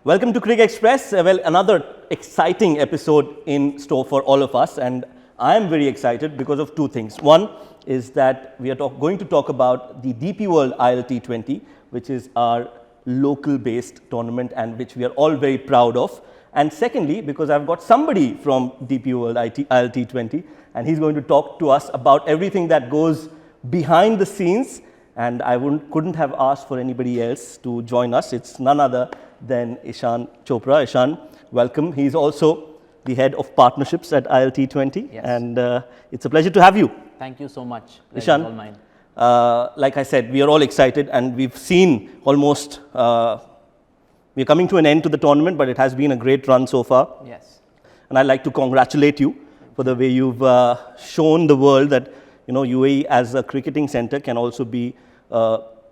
Welcome to Cricket Express. Well, another exciting episode in store for all of us, and I am very excited because of two things. One is that we are going to talk about the DP World ILT20, which is our local-based tournament and which we are all very proud of. And secondly, because I've got somebody from DP World ILT20, and he's going to talk to us about everything that goes behind the scenes. And I couldn't have asked for anybody else to join us. It's none other than Ishan Chopra. Ishan, welcome. He's also the head of partnerships at ILT20. Yes. And it's a pleasure to have you. Thank you so much. Ishan, all mine. Like I said, we are all excited and we've seen almost, we're coming to an end to the tournament, but it has been a great run so far. Yes. And I'd like to congratulate you for the way you've shown the world that UAE as a cricketing center can also be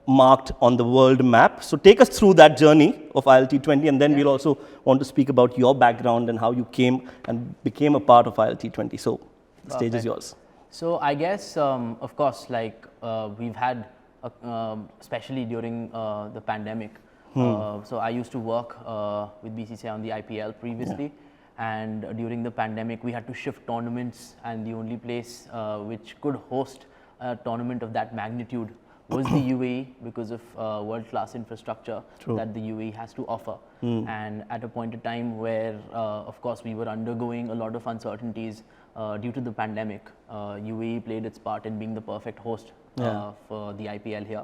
marked on the world map. So take us through that journey of ILT20, and then we'll also want to speak about your background and how you came and became a part of ILT20. So the stage is yours. So I guess, of course, like we've had, especially during the pandemic. So I used to work with BCCI on the IPL previously. And during the pandemic, we had to shift tournaments, and the only place which could host a tournament of that magnitude was the UAE because of world-class infrastructure that the UAE has to offer. And at a point in time where, of course, we were undergoing a lot of uncertainties due to the pandemic, UAE played its part in being the perfect host for the IPL here.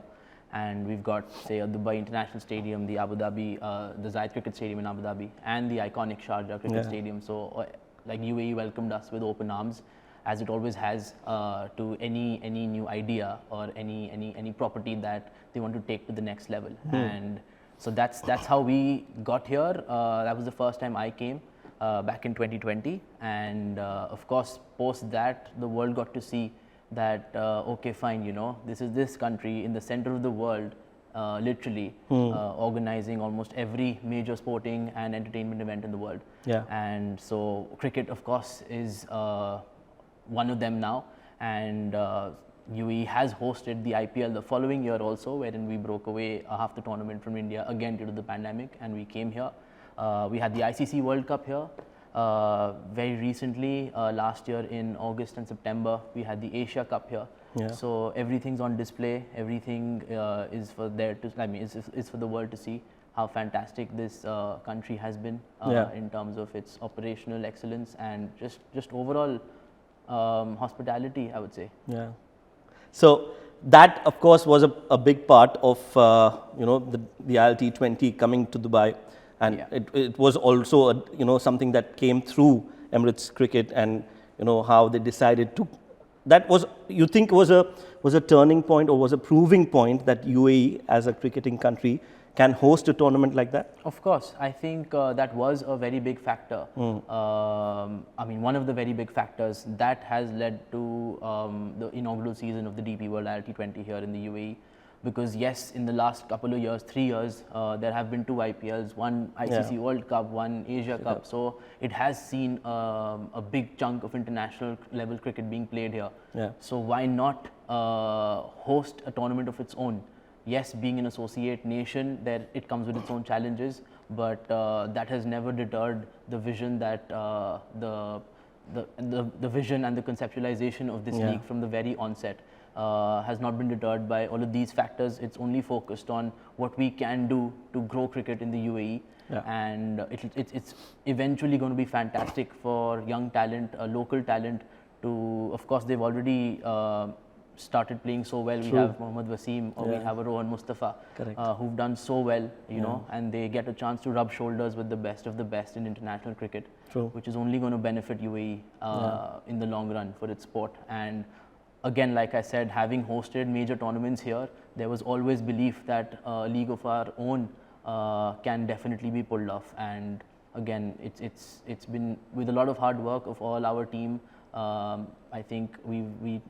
And we've got, say, a Dubai International Stadium, the Abu Dhabi, the Zayed Cricket Stadium in Abu Dhabi, and the iconic Sharjah Cricket Stadium. So, like UAE welcomed us with open arms, as it always has to any new idea or any property that they want to take to the next level. And so that's how we got here. That was the first time I came back in 2020, and of course, post that, the world got to see that okay, fine, this is this country in the center of the world, literally organizing almost every major sporting and entertainment event in the world. And so cricket, of course, is one of them now, and UAE has hosted the IPL the following year also, wherein we broke away half the tournament from India again due to the pandemic, and we came here. We had the ICC World Cup here. Very recently, last year in August and September, we had the Asia Cup here. So everything's on display. Everything is for is for the world to see how fantastic this country has been in terms of its operational excellence and just overall hospitality, I would say. So that, of course, was a big part of the ILT20 coming to Dubai. And it was also something that came through Emirates Cricket, and how they decided to. That was, you think, was a turning point or was a proving point that UAE as a cricketing country can host a tournament like that? Of course, I think that was a very big factor. I mean, one of the very big factors that has led to the inaugural season of the DP World ILT20 here in the UAE. Because yes, in the last couple of years, 3 years, there have been 2 IPLs, one ICC World Cup, one Asia Cup. So it has seen a big chunk of international level cricket being played here. So why not host a tournament of its own? Yes, being an associate nation, there it comes with its own challenges, but that has never deterred the vision that the vision and the conceptualization of this league from the very onset. Has not been deterred by all of these factors. It's only focused on what we can do to grow cricket in the UAE, and it's eventually going to be fantastic for young talent, local talent. Of course, they've already started playing so well. We have Mohammad Wasim, or we have a Rohan Mustafa, who've done so well, and they get a chance to rub shoulders with the best of the best in international cricket, which is only going to benefit UAE in the long run for its sport. And again, like I said, having hosted major tournaments here, there was always belief that a league of our own can definitely be pulled off. And again, it's been with a lot of hard work of all our team. I think we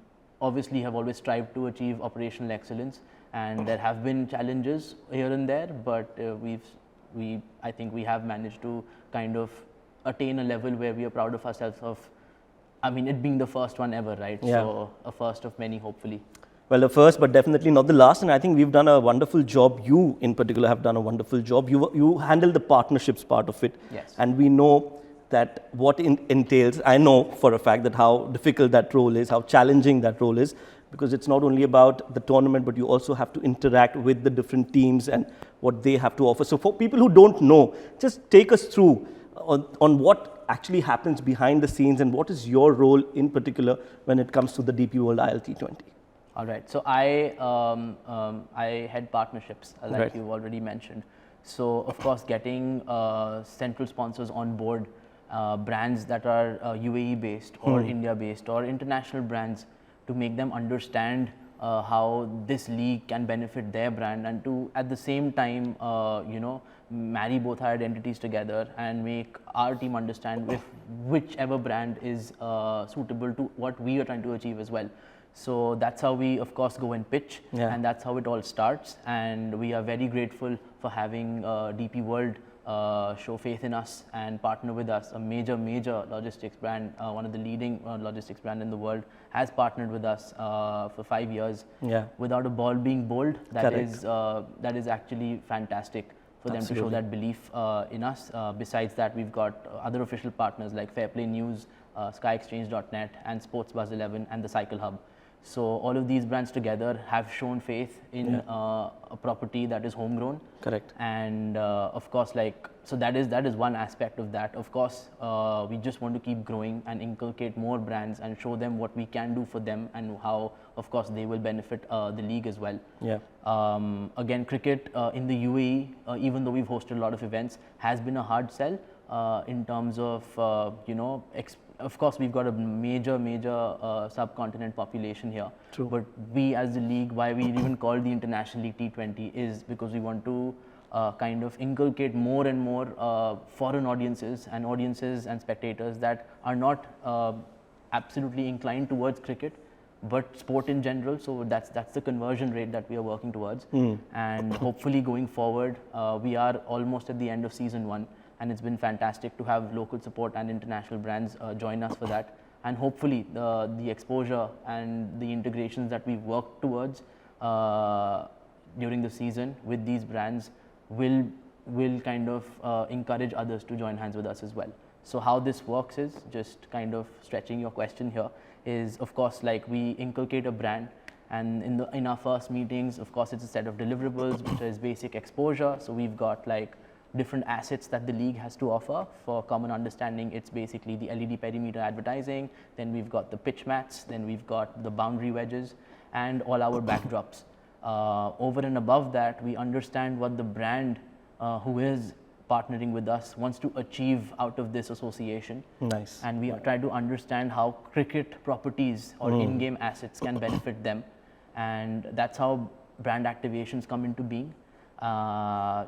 obviously have always strived to achieve operational excellence, and there have been challenges here and there, but I think we have managed to kind of attain a level where we are proud of ourselves of, I mean, it being the first one ever, right? So a first of many, hopefully. Well, the first, but definitely not the last. And I think we've done a wonderful job. You, in particular, have done a wonderful job. You handle the partnerships part of it. Yes. And we know that what entails. I know for a fact that how difficult that role is, how challenging that role is, because it's not only about the tournament, but you also have to interact with the different teams and what they have to offer. So for people who don't know, just take us through on what actually happens behind the scenes and what is your role in particular when it comes to the DP World ILT20. All right. So I head partnerships, like Right. you've already mentioned. So of course, getting central sponsors on board, brands that are UAE based or India based or international brands, to make them understand how this league can benefit their brand, and to at the same time, marry both our identities together and make our team understand if whichever brand is suitable to what we are trying to achieve as well. So that's how we, of course, go and pitch, Yeah. and that's how it all starts. And we are very grateful for having DP World show faith in us and partner with us. A major logistics brand, one of the leading logistics brand in the world, has partnered with us for 5 years. Yeah. Without a ball being bold, Correct. that is actually fantastic for them to show Absolutely. that belief in us. Besides that, we've got other official partners like Fairplay News, SkyExchange.net, and Sports Buzz 11, and the Cycle Hub. So all of these brands together have shown faith in a property that is homegrown. Correct. And of course, so that is one aspect of that. Of course, we just want to keep growing and inculcate more brands and show them what we can do for them, and how, of course, they will benefit the league as well. Yeah. Again, cricket in the UAE, even though we've hosted a lot of events, has been a hard sell in terms of of course, we've got a major subcontinent population here. True. But we, as the league, why we even call the International League T20, is because we want to kind of inculcate more and more foreign audiences and spectators that are not absolutely inclined towards cricket, but sport in general. So that's the conversion rate that we are working towards. And hopefully going forward, we are almost at the end of season 1. And it's been fantastic to have local support and international brands join us for that. And hopefully the exposure and the integrations that we've worked towards during the season with these brands will kind of encourage others to join hands with us as well. So how this works is, just kind of stretching your question here, is of course, like, we inculcate a brand, and in our first meetings, of course, it's a set of deliverables, which is basic exposure. So we've got like different assets that the league has to offer. For common understanding, it's basically the LED perimeter advertising, then we've got the pitch mats, then we've got the boundary wedges, and all our backdrops. Over and above that, we understand what the brand who is partnering with us wants to achieve out of this association. Nice. And we try to understand how cricket properties or in-game assets can benefit them. And that's how brand activations come into being.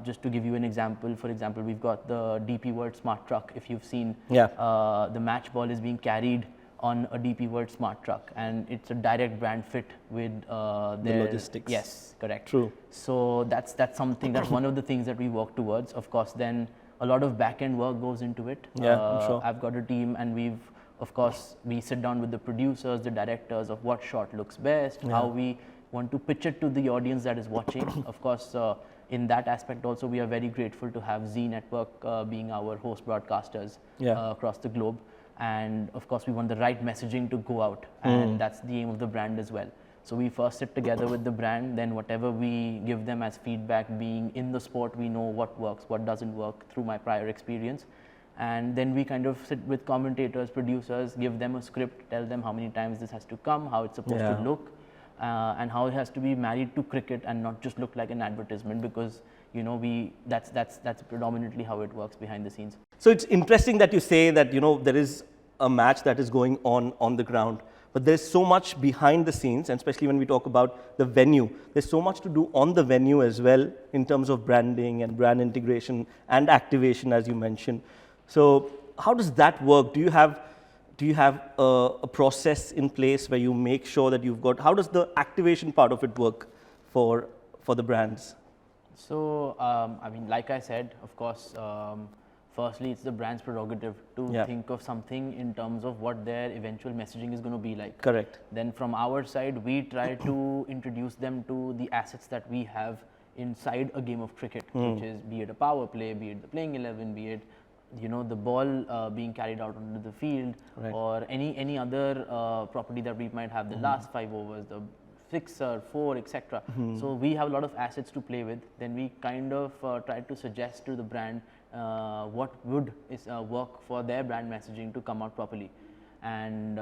Just to give you an example, for example, we've got the DP World Smart Truck. If you've seen, the match ball is being carried on a DP World Smart Truck, and it's a direct brand fit with their logistics. Yes, correct. True. So that's something, that's one of the things that we work towards. Of course, then a lot of back-end work goes into it. Yeah, I'm sure. I've got a team, and we sit down with the producers, the directors, of what shot looks best, how we want to pitch it to the audience that is watching. Of course, in that aspect also, we are very grateful to have Z Network being our host broadcasters across the globe. And of course, we want the right messaging to go out, and that's the aim of the brand as well. So we first sit together with the brand, then whatever we give them as feedback, being in the sport, we know what works, what doesn't work through my prior experience. And then we kind of sit with commentators, producers, give them a script, tell them how many times this has to come, how it's supposed to look, and how it has to be married to cricket and not just look like an advertisement, because that's predominantly how it works behind the scenes. So it's interesting that you say that there is a match that is going on the ground, but there's so much behind the scenes, and especially when we talk about the venue, there's so much to do on the venue as well in terms of branding and brand integration and activation, as you mentioned. So how does that work? Do you have a process in place where you make sure that you've got, how does the activation part of it work for the brands? So, I mean, like I said, of course, firstly, it's the brand's prerogative to think of something in terms of what their eventual messaging is going to be like. Correct. Then from our side, we try to introduce them to the assets that we have inside a game of cricket, which is be it a power play, be it the playing 11, be it the ball being carried out onto the field, or any other property that we might have, the last 5 overs, the sixer, 4, etc. So we have a lot of assets to play with. Then we kind of try to suggest to the brand what would work for their brand messaging to come out properly. And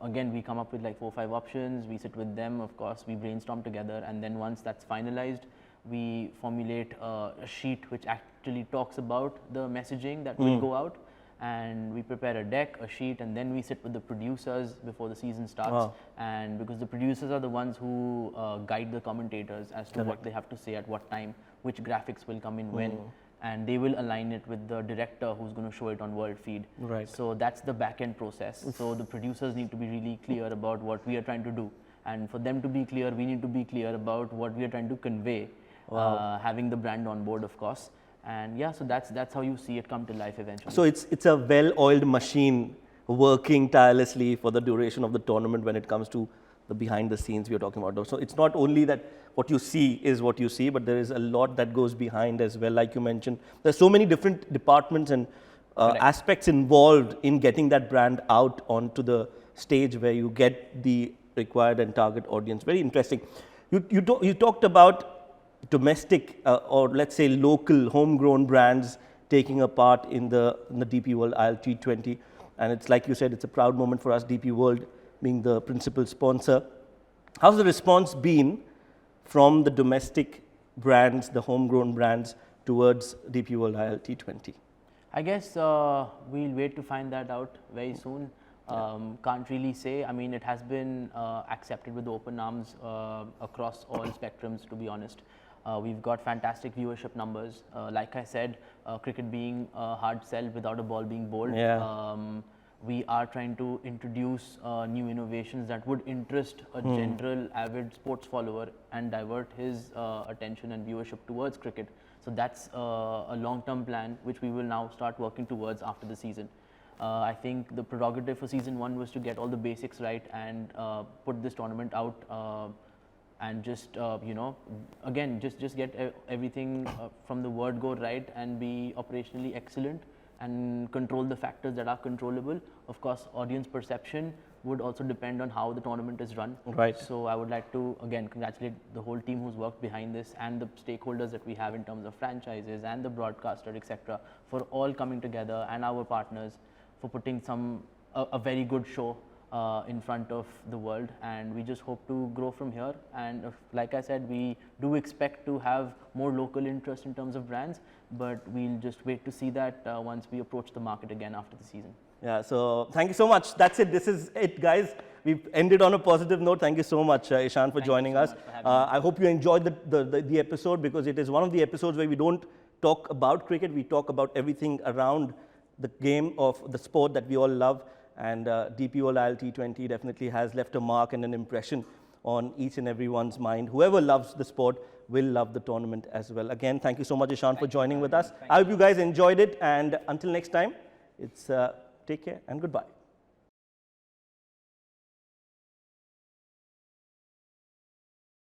again, we come up with like 4 or 5 options. We sit with them, of course, we brainstorm together, and then once that's finalized, we formulate a sheet which actually talks about the messaging that will go out, and we prepare a deck, a sheet, and then we sit with the producers before the season starts. And because the producers are the ones who guide the commentators as to what they have to say at what time, which graphics will come in when, and they will align it with the director who's going to show it on world feed. So that's the back end process. So the producers need to be really clear about what we are trying to do, and for them to be clear, we need to be clear about what we are trying to convey, having the brand on board, of course. And yeah, so that's how you see it come to life eventually. So it's a well-oiled machine working tirelessly for the duration of the tournament when it comes to the behind the scenes we are talking about. So it's not only that what you see is what you see, but there is a lot that goes behind as well. Like you mentioned, there's so many different departments and aspects involved in getting that brand out onto the stage where you get the required and target audience. Very interesting. You talked about domestic or let's say local homegrown brands taking a part in the DP World IL T20, and it's like you said, it's a proud moment for us, DP World being the principal sponsor. How's the response been from the domestic brands, the homegrown brands, towards DP World IL T20? I guess we'll wait to find that out very soon. Can't really say. I mean, it has been accepted with open arms across all spectrums, to be honest. We've got fantastic viewership numbers. Like I said, cricket being a hard sell without a ball being bowled. We are trying to introduce new innovations that would interest a general avid sports follower and divert his attention and viewership towards cricket. So that's a long-term plan which we will now start working towards after the season. I think the prerogative for season 1 was to get all the basics right and put this tournament out and just again just get everything from the word go right and be operationally excellent and control the factors that are controllable. Of course, audience perception would also depend on how the tournament is run. So I would like to again congratulate the whole team who's worked behind this and the stakeholders that we have in terms of franchises and the broadcaster, etc., for all coming together, and our partners for putting a very good show in front of the world, and we just hope to grow from here. And like I said, we do expect to have more local interest in terms of brands, but we'll just wait to see that once we approach the market again after the season. Yeah, so thank you so much. That's it. This is it, guys. We've ended on a positive note. Thank you so much, Ishan, for joining us. I hope you enjoyed the episode, because it is one of the episodes where we don't talk about cricket. We talk about everything around the game of the sport that we all love. And DP World IL T20 definitely has left a mark and an impression on each and everyone's mind. Whoever loves the sport will love the tournament as well. Again, thank you so much, Ishan, for joining with us. I hope you guys enjoyed it. And until next time, it's take care and goodbye.